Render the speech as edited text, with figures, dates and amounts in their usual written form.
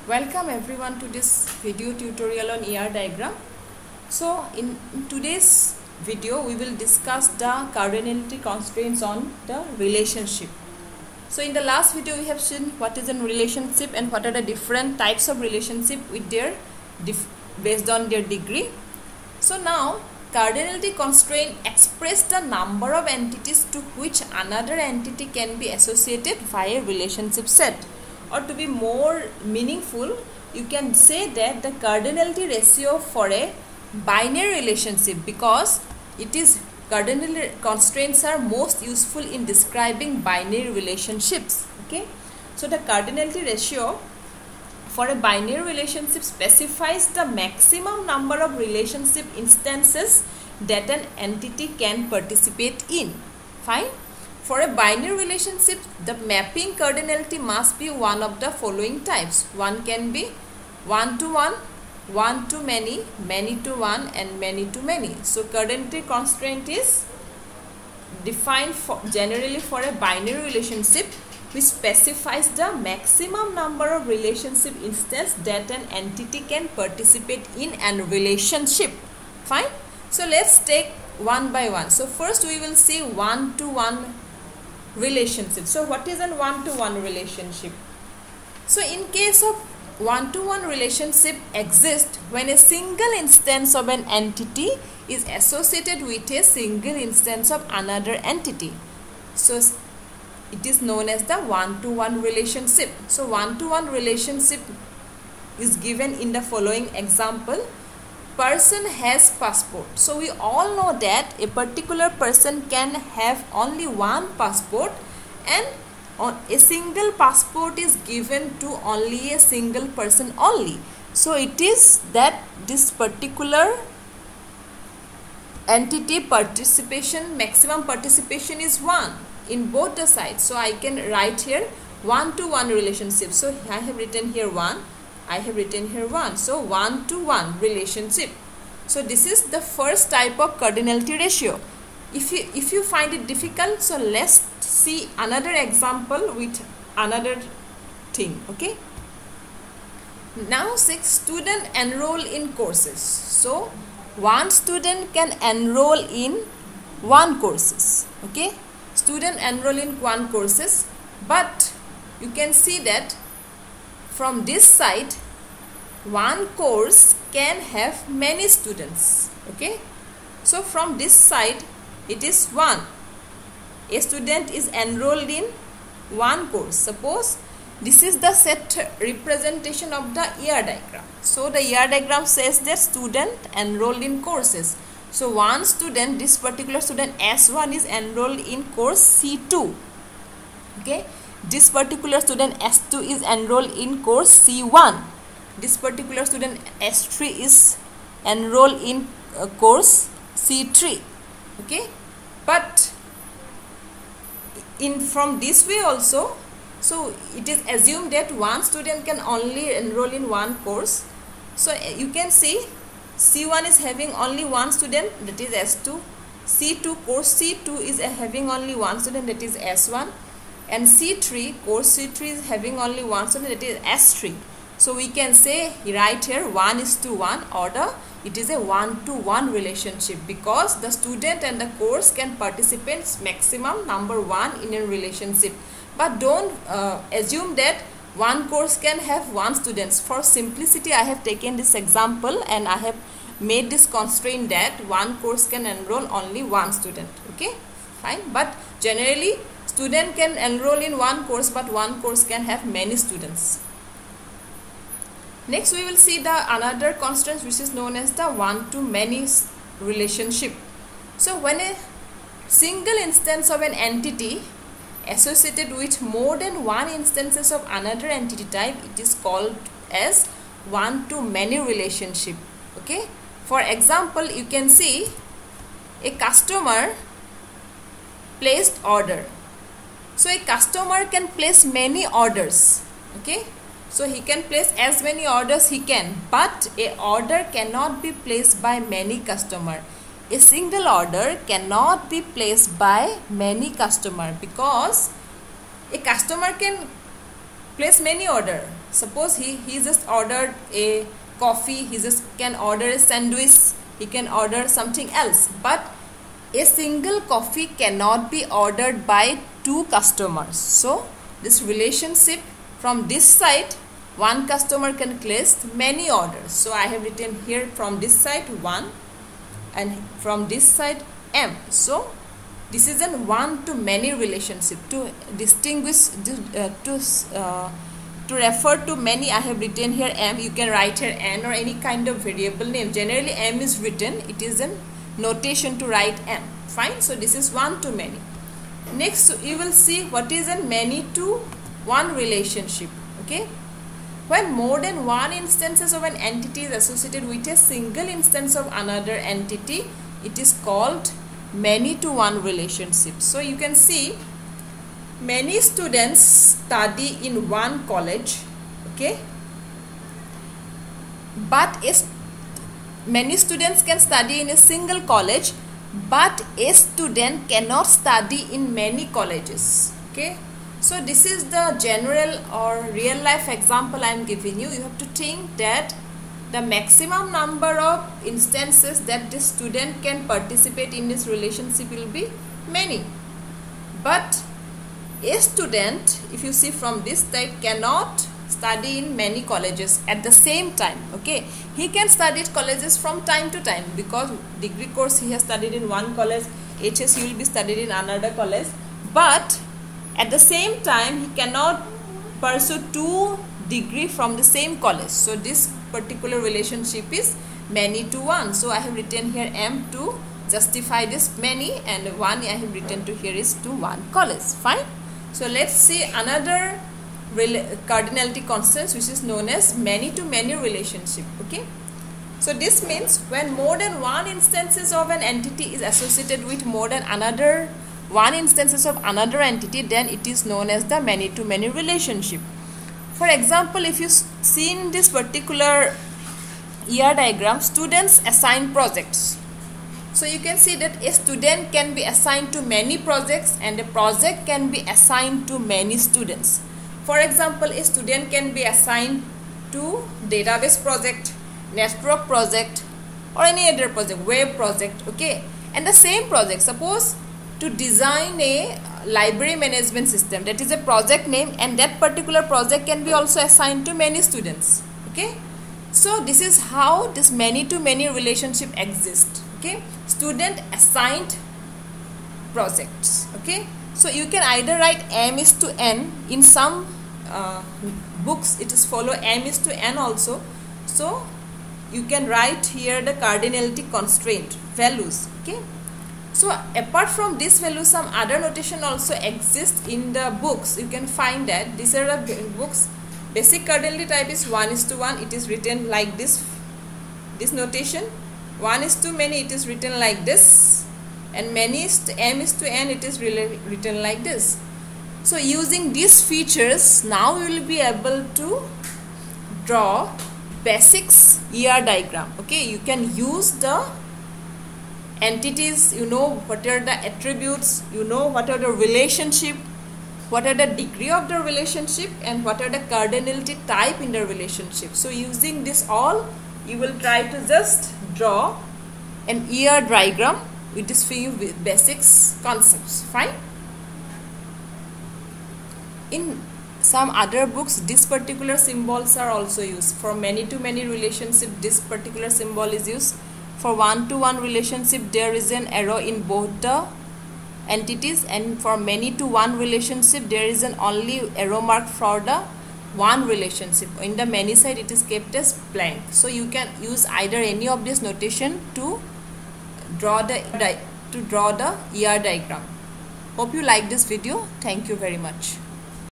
Welcome everyone to this video tutorial on ER diagram. So in today's video we will discuss the cardinality constraints on the relationship. So in the last video we have seen what is a relationship and what are the different types of relationship with their based on their degree. So now cardinality constraint express the number of entities to which another entity can be associated via a relationship set. Or to be more meaningful, you can say that the cardinality ratio for a binary relationship, because it is cardinality constraints are most useful in describing binary relationships. Okay, so the cardinality ratio for a binary relationship specifies the maximum number of relationship instances that an entity can participate in. Fine. For a binary relationship, the mapping cardinality must be one of the following types. One can be one to one, one to many, many to one, and many to many. So cardinality constraint is defined generally for a binary relationship, which specifies the maximum number of relationship instances that an entity can participate in a relationship. Fine. So let's take one by one. So first we will see one to one relationship. So what is a one-to-one relationship? So in case of one-to-one relationship exists when a single instance of an entity is associated with a single instance of another entity. So it is known as the one-to-one relationship. So one-to-one relationship is given in the following example. Person has passport. So we all know that a particular person can have only one passport, and a single passport is given to only a single person only. So it is that this particular entity participation, maximum participation is 1 in both the sides. So I can write here one-to-one relationship. So I have written here 1. I have written here 1. So one-to-one relationship. So this is the first type of cardinality ratio. If you find it difficult, so let's see another example with another thing. Okay. Now 6 students enroll in courses. So one student can enroll in one courses. Okay. Student enroll in one courses, but you can see that from this side, one course can have many students. Okay, so from this side, it is 1. A student is enrolled in one course. Suppose this is the set representation of the ER diagram. So the ER diagram says that student enrolled in courses. So one student, this particular student S1 is enrolled in course C2. Okay. This particular student S2 is enrolled in course C1. This particular student S3 is enrolled in course C3. Okay, but from this way also, so it is assumed that one student can only enroll in one course. So you can see C1 is having only one student, that is S2. C2, course C2 is having only one student, that is S1. And C3, course C3 is having only one student, that is S3. So we can say right here 1:1, or it is a one-to-one relationship, because the student and the course can participate maximum number 1 in a relationship. But don't assume that one course can have one student. For simplicity, I have taken this example and I have made this constraint that one course can enroll only one student. Okay, fine. But generally, student can enroll in one course, but one course can have many students. Next we will see the another constraint, which is known as the one-to-many relationship. So when a single instance of an entity associated with more than one instances of another entity type, it is called as one-to-many relationship. Okay. For example, you can see a customer placed order. So a customer can place many orders. Okay, so he can place as many orders he can, but a order cannot be placed by many customers. A single order cannot be placed by many customers, because a customer can place many orders, Suppose he just ordered a coffee, he just can order a sandwich, he can order something else, but a single coffee cannot be ordered by two customers. So this relationship, from this side one customer can place many orders. So I have written here from this side 1 and from this side m. So this is a one to many relationship. To distinguish to refer to many, I have written here m. You can write here n or any kind of variable name. Generally m is written, it is a notation to write m. Fine. So this is one to many. Next you will see what is a many to one relationship. Okay, when more than one instances of an entity is associated with a single instance of another entity, it is called many to one relationship. So you can see many students study in one college, okay, but many students can study in a single college, but a student cannot study in many colleges. Okay, so this is the general or real life example I am giving you. You have to think that the maximum number of instances that the student can participate in this relationship will be many, but a student, if you see from this side, cannot study in many colleges at the same time. Okay, he can study at colleges from time to time, because degree course he has studied in one college, HS he will be studied in another college, but at the same time he cannot pursue two degree from the same college. So this particular relationship is many to one. So I have written here m to justify this many, and one I have written to here is to one college. Fine. So let's see another cardinality constants, which is known as many to many relationship. Okay, so this means when more than one instances of an entity is associated with more than another one instances of another entity, then it is known as the many to many relationship. For example, if you see in this particular ER diagram, students assign projects. So you can see that a student can be assigned to many projects and a project can be assigned to many students. For example, a student can be assigned to database project, network project, or any other project, web project. Okay, and the same project, suppose to design a library management system, that is a project name, and that particular project can be also assigned to many students. Okay, so this is how this many to many relationship exists. Okay, student assigned projects. Okay, so you can either write m is to n. In some books it is follow m is to n also. So you can write here the cardinality constraint values. Okay, so apart from this value, some other notation also exists in the books. You can find that these are the books. Basic cardinality type is 1 is to 1. It is written like this notation. 1 is to many, it is written like this, and many is to m is to n, it is really written like this. So using these features, now you will be able to draw basics ER diagram. Okay, you can use the entities, you know what are the attributes, you know what are the relationship, what are the degree of the relationship, and what are the cardinality type in the relationship. So using this all, you will try to just draw an ER diagram with this few basics concepts. Fine. In some other books, this particular symbols are also used. For many to many relationship, this particular symbol is used. For one to one relationship, there is an arrow in both the entities, and for many to one relationship, there is an only arrow mark for the one relationship. In the many side, it is kept as blank. So you can use either any of this notation to draw the ER diagram. Hope you like this video. Thank you very much.